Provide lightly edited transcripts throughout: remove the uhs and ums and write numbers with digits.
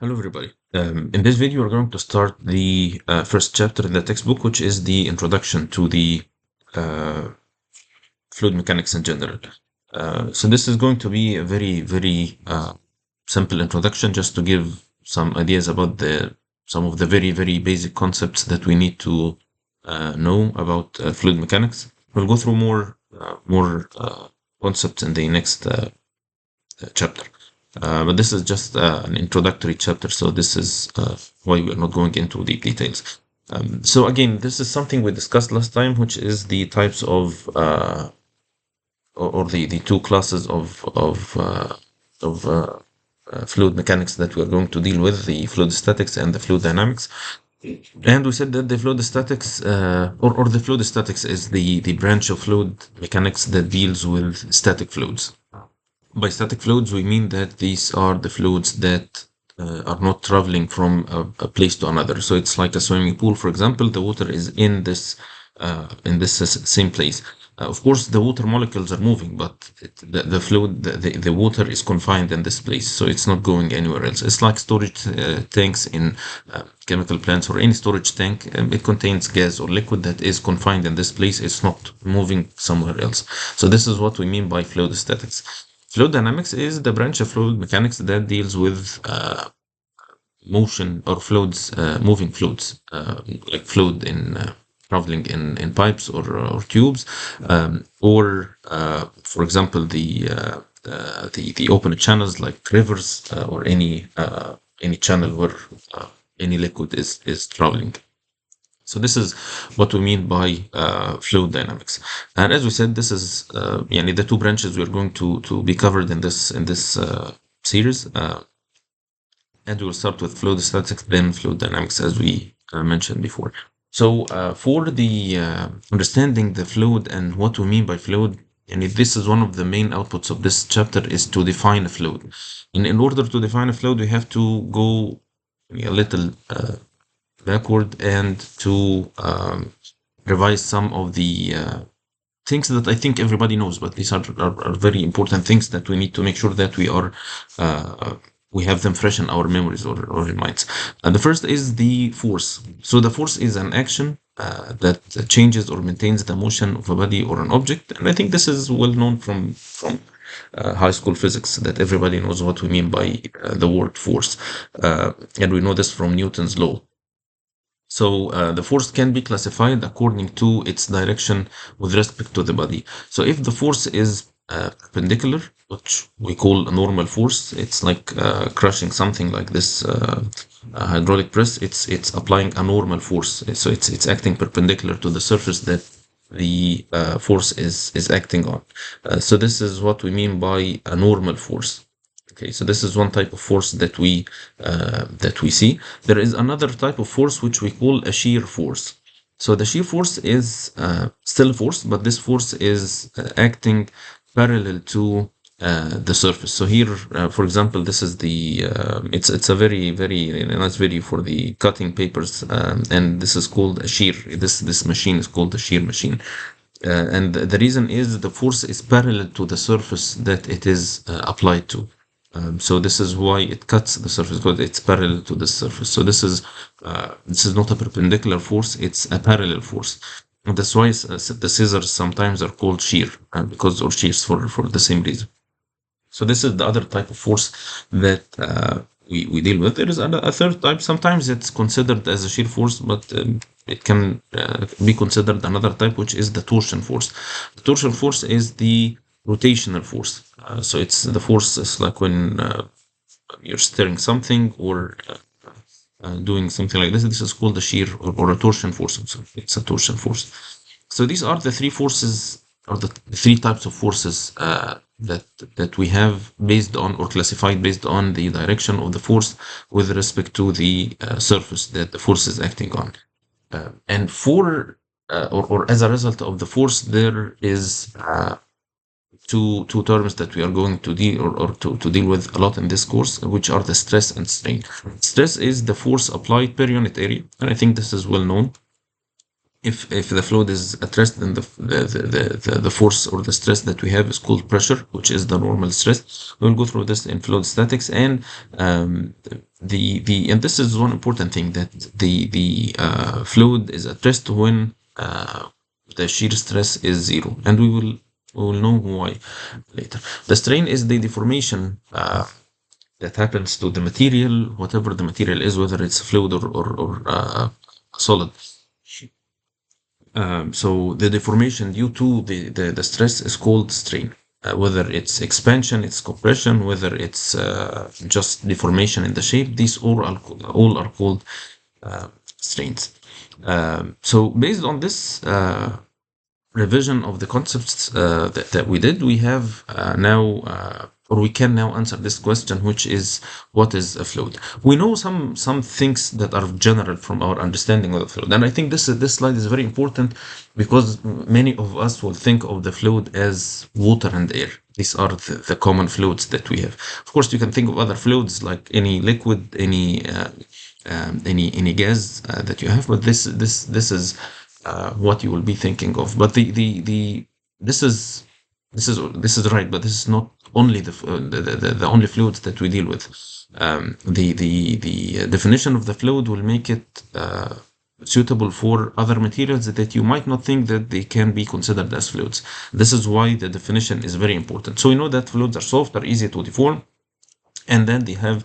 Hello, everybody. In this video, we're going to start the first chapter in the textbook, which is the introduction to the uh, fluid mechanics in general. So this is going to be a very simple introduction, just to give some ideas about some of the very basic concepts that we need to know about fluid mechanics. We'll go through more concepts in the next chapter. But this is just an introductory chapter, so this is why we're not going into the details. So again, this is something we discussed last time, which is the types of or the two classes of fluid mechanics that we're going to deal with: the fluid statics and the fluid dynamics. And we said that the fluid statics, or the fluid statics, is the branch of fluid mechanics that deals with static fluids. By static fluids, we mean that these are the fluids that are not traveling from a place to another. So it's like a swimming pool, for example. The water is in this same place. Of course, the water molecules are moving, but the fluid, the water is confined in this place, so it's not going anywhere else. It's like storage tanks in chemical plants, or any storage tank. It contains gas or liquid that is confined in this place. It's not moving somewhere else. So this is what we mean by fluid statics. Fluid dynamics is the branch of fluid mechanics that deals with motion or fluids, moving fluids, like fluid in traveling in pipes or tubes, or for example the open channels like rivers, or any channel where any liquid is traveling. So this is what we mean by fluid dynamics. And as we said, this is the two branches we're going to be covered in this series. And we'll start with fluid statics, then fluid dynamics, as we mentioned before. So for the understanding the fluid and what we mean by fluid, and if this is one of the main outputs of this chapter, is to define a fluid. And in order to define a fluid, we have to go a little backward and to revise some of the things that I think everybody knows, but these are very important things that we need to make sure that we have them fresh in our memories or in minds. The first is the force. So the force is an action that changes or maintains the motion of a body or an object, and I think this is well known from high school physics, that everybody knows what we mean by the word force, and we know this from Newton's law. So the force can be classified according to its direction with respect to the body. So if the force is perpendicular, which we call a normal force, it's like crushing something like this hydraulic press. It's applying a normal force, so it's acting perpendicular to the surface that the force is acting on. So this is what we mean by a normal force. Okay, so this is one type of force that we see. There is another type of force which we call a shear force. So the shear force is still a force, but this force is acting parallel to the surface. So here, for example, this is the it's a very nice video for the cutting papers, and this is called a shear. This machine is called the shear machine. And the reason is the force is parallel to the surface that it is applied to. So this is why it cuts the surface, because it's parallel to the surface. So this is not a perpendicular force; it's a parallel force. And that's why the scissors sometimes are called shear, or shears for the same reason. So this is the other type of force that we deal with. There is a third type. Sometimes it's considered as a shear force, but it can be considered another type, which is the torsion force. The torsion force is the rotational force. So it's the force is like when you're stirring something or doing something like this. This is called a shear or a torsion force. So it's a torsion force. So these are the three forces, or the three types of forces that we have based on, or classified based on, the direction of the force with respect to the surface that the force is acting on. And for or as a result of the force, there is two terms that we are going to deal to deal with a lot in this course, which are the stress and strain. Stress is the force applied per unit area, and I think this is well known. if the fluid is at rest, then the force or the stress that we have is called pressure, which is the normal stress. We'll go through this in fluid statics, and and this is one important thing, that the fluid is at rest when the shear stress is zero, and we will know why later. The strain is the deformation that happens to the material, whatever the material is, whether it's fluid or solid. So the deformation due to the stress is called strain. Whether it's expansion, it's compression, whether it's just deformation in the shape, these all are called strains. So based on this revision of the concepts that we did, we have or we can now answer this question, which is, what is a fluid? We know some things that are general from our understanding of the fluid, and I think this slide is very important, because many of us will think of the fluid as water and air. These are the common fluids that we have. Of course, you can think of other fluids like any liquid, any gas that you have, but this is what you will be thinking of. But this is right, but this is not only the only fluids that we deal with. The definition of the fluid will make it suitable for other materials that you might not think that they can be considered as fluids. This is why the definition is very important. So we know that fluids are soft, are easy to deform, and then they have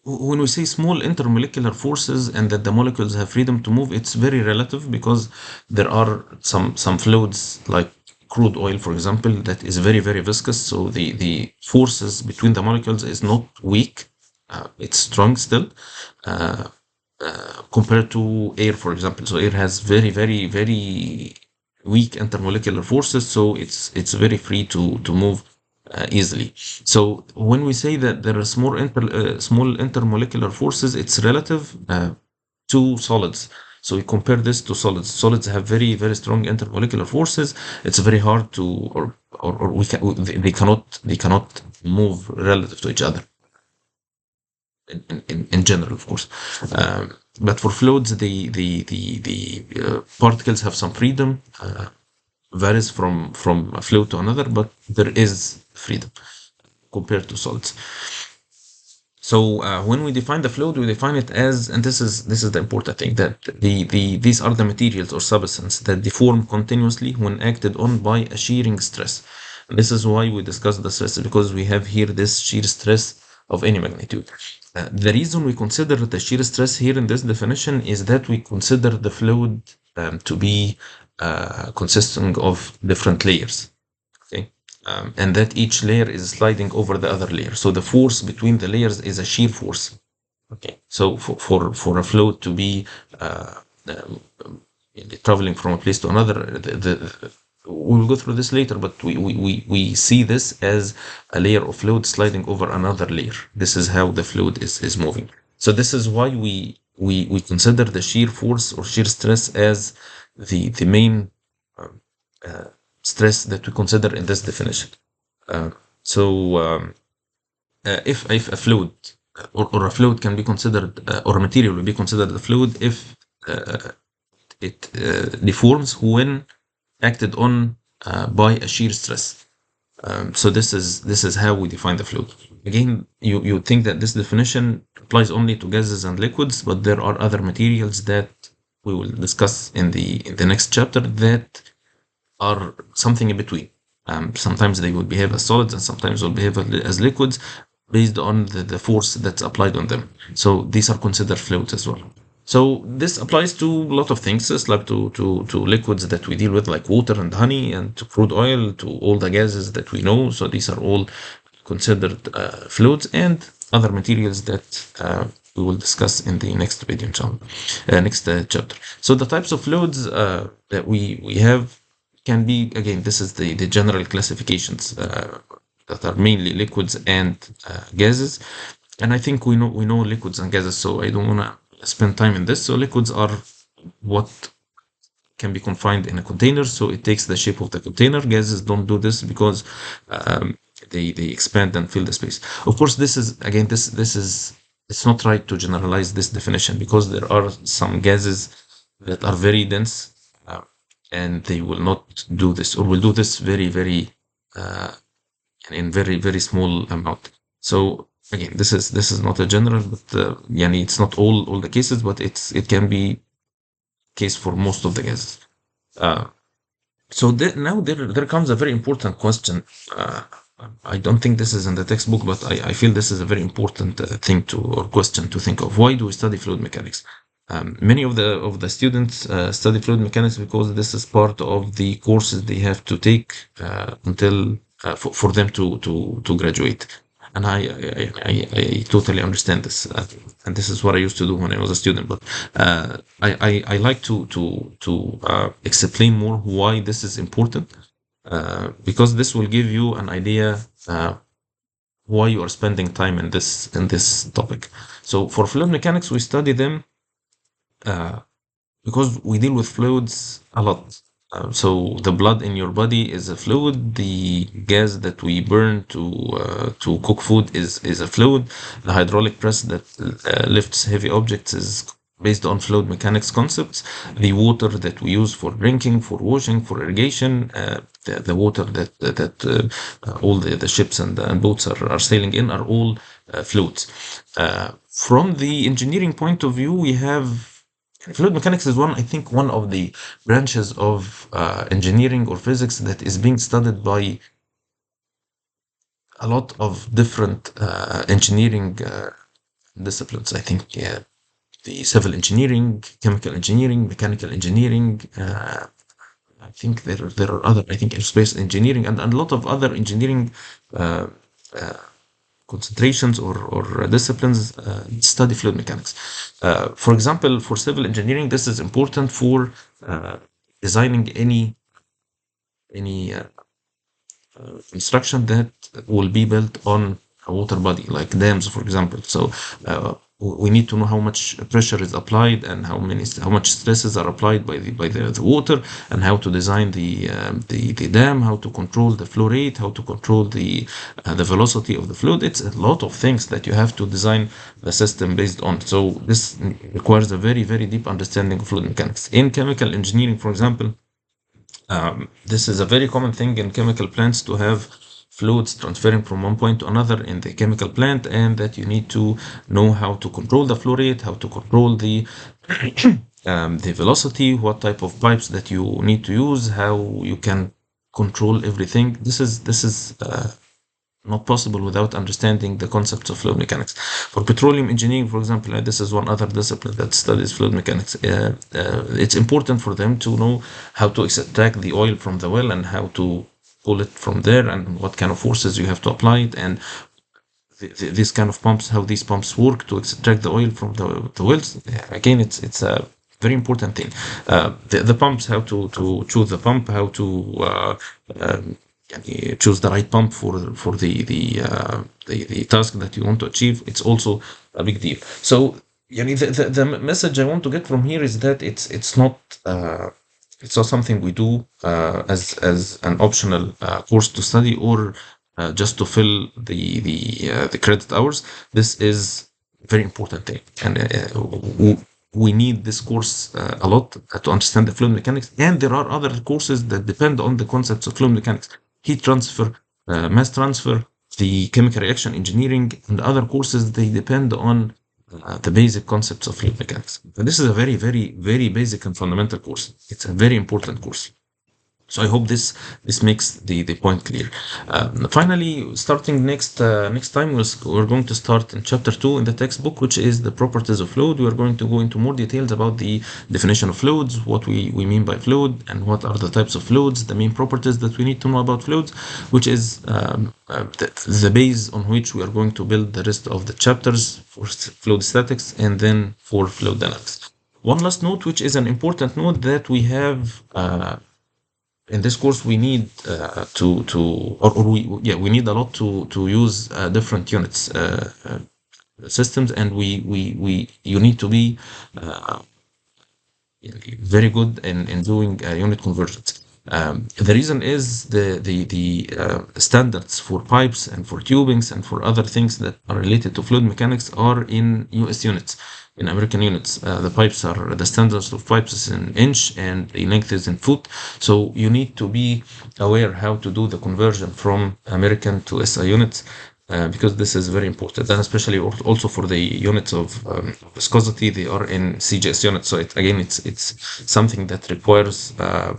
when we say small intermolecular forces and that the molecules have freedom to move, it's very relative, because there are some fluids like crude oil, for example, that is very, very viscous. So the forces between the molecules is not weak, it's strong still, compared to air, for example. So air has very, very, very weak intermolecular forces, so it's very free to move easily. So when we say that there are small intermolecular forces, it's relative to solids. So we compare this to solids. Solids have very, very strong intermolecular forces. It's very hard to, they cannot move relative to each other. In general, of course, but for fluids, the particles have some freedom. Varies from a fluid to another, but there is freedom compared to solids. So when we define the fluid, we define it as, and this is the important thing, that these are the materials or substances that deform continuously when acted on by a shearing stress. And this is why we discuss the stress, because we have here this shear stress of any magnitude. The reason we consider the shear stress here in this definition is that we consider the fluid to be consisting of different layers, okay, and that each layer is sliding over the other layer. So the force between the layers is a shear force. Okay, so for a fluid to be traveling from a place to another, we'll go through this later, but we see this as a layer of fluid sliding over another layer. This is how the fluid is moving. So this is why we consider the shear force or shear stress as the main stress that we consider in this definition. If a fluid or a fluid can be considered, or a material will be considered a fluid if it deforms when acted on by a shear stress. So this is how we define the fluid. Again, you think that this definition applies only to gases and liquids, but there are other materials that we will discuss in the next chapter that are something in between. Sometimes they will behave as solids, and sometimes will behave as liquids based on the force that's applied on them. So these are considered fluids as well. So this applies to a lot of things, just like to liquids that we deal with, like water and honey, and to crude oil, to all the gases that we know. So these are all considered fluids, and other materials that we will discuss in the next video, next chapter. So the types of fluids that we have can be, again, this is the general classifications that are mainly liquids and gases. And I think we know liquids and gases, so I don't want to spend time in this. So liquids are what can be confined in a container, so it takes the shape of the container. Gases don't do this because they expand and fill the space. Of course, this is it's not right to generalize this definition, because there are some gases that are very dense, and they will not do this, or will do this very, very uh, in very, very small amount. So again, this is not a general, but yani it's not all the cases, but it can be case for most of the gases. Uh, so now there comes a very important question. Uh, I don't think this is in the textbook, but I feel this is a very important thing to or question to think of. Why do we study fluid mechanics? Many of the students study fluid mechanics because this is part of the courses they have to take until for them to graduate. And I totally understand this, and this is what I used to do when I was a student. But I like to explain more why this is important, because this will give you an idea why you are spending time in this topic. So for fluid mechanics, we study them uh, because we deal with fluids a lot. So the blood in your body is a fluid. The gas that we burn to cook food is a fluid. The hydraulic press that lifts heavy objects is based on fluid mechanics concepts. The water that we use for drinking, for washing, for irrigation, the water that all the ships and boats are sailing in are all fluids. From the engineering point of view, we have fluid mechanics is I think, one of the branches of engineering or physics that is being studied by a lot of different engineering disciplines. I think the civil engineering, chemical engineering, mechanical engineering. I think there are other. I think aerospace engineering and a lot of other engineering uh, uh, concentrations or disciplines study fluid mechanics. For example, for civil engineering, this is important for designing any construction that will be built on a water body, like dams, for example. So we need to know how much pressure is applied and how much stresses are applied by the water, and how to design the dam, how to control the flow rate, how to control the velocity of the fluid. It's a lot of things that you have to design the system based on. So this requires a very, very deep understanding of fluid mechanics. In chemical engineering, for example, this is a very common thing in chemical plants to have fluids transferring from one point to another in the chemical plant, and that you need to know how to control the flow rate, how to control the velocity, what type of pipes that you need to use, how you can control everything. This is not possible without understanding the concepts of fluid mechanics. For petroleum engineering, for example, this is one other discipline that studies fluid mechanics. It's important for them to know how to extract the oil from the well and how to pull it from there, and what kind of forces you have to apply it, and these kind of pumps, how these pumps work to extract the oil from the wells. Again, it's a very important thing. The pumps, how to choose the pump, how to um, choose the right pump for the task that you want to achieve. It's also a big deal. So the message I want to get from here is that it's not something we do as an optional course to study, or just to fill the credit hours. This is a very important thing, and we need this course a lot to understand the fluid mechanics. And there are other courses that depend on the concepts of fluid mechanics: heat transfer, mass transfer, the chemical reaction engineering, and other courses. They depend on the basic concepts of fluid mechanics. And this is a very, very, very basic and fundamental course. It's a very important course. So I hope this makes the point clear. Finally, starting next time, we're going to start in chapter 2 in the textbook, which is the properties of fluid. We are going to go into more details about the definition of fluids, what we mean by fluid, and what are the types of fluids, the main properties that we need to know about fluids, which is the base on which we are going to build the rest of the chapters for fluid statics and then for fluid dynamics. One last note, which is an important note, that we have in this course we need to or we need a lot to use different units systems, and we you need to be very good in doing unit conversions. The reason is the standards for pipes and for tubings and for other things that are related to fluid mechanics are in US units, in American units. The pipes are, the standards of pipes is in inch and the length is in foot. So you need to be aware how to do the conversion from American to SI units. Because this is very important, and especially also for the units of viscosity, they are in CGS units. So it's something that requires a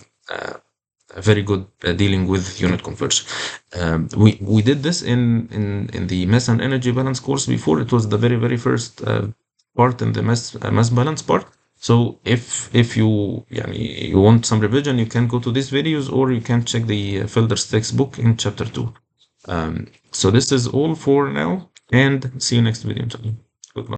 very good dealing with unit conversion. We did this in the mass and energy balance course before. It was the very first part in the mass balance part. So if you you want some revision, you can go to these videos or you can check the Felder's textbook in chapter 2. So this is all for now, and see you next video. Goodbye.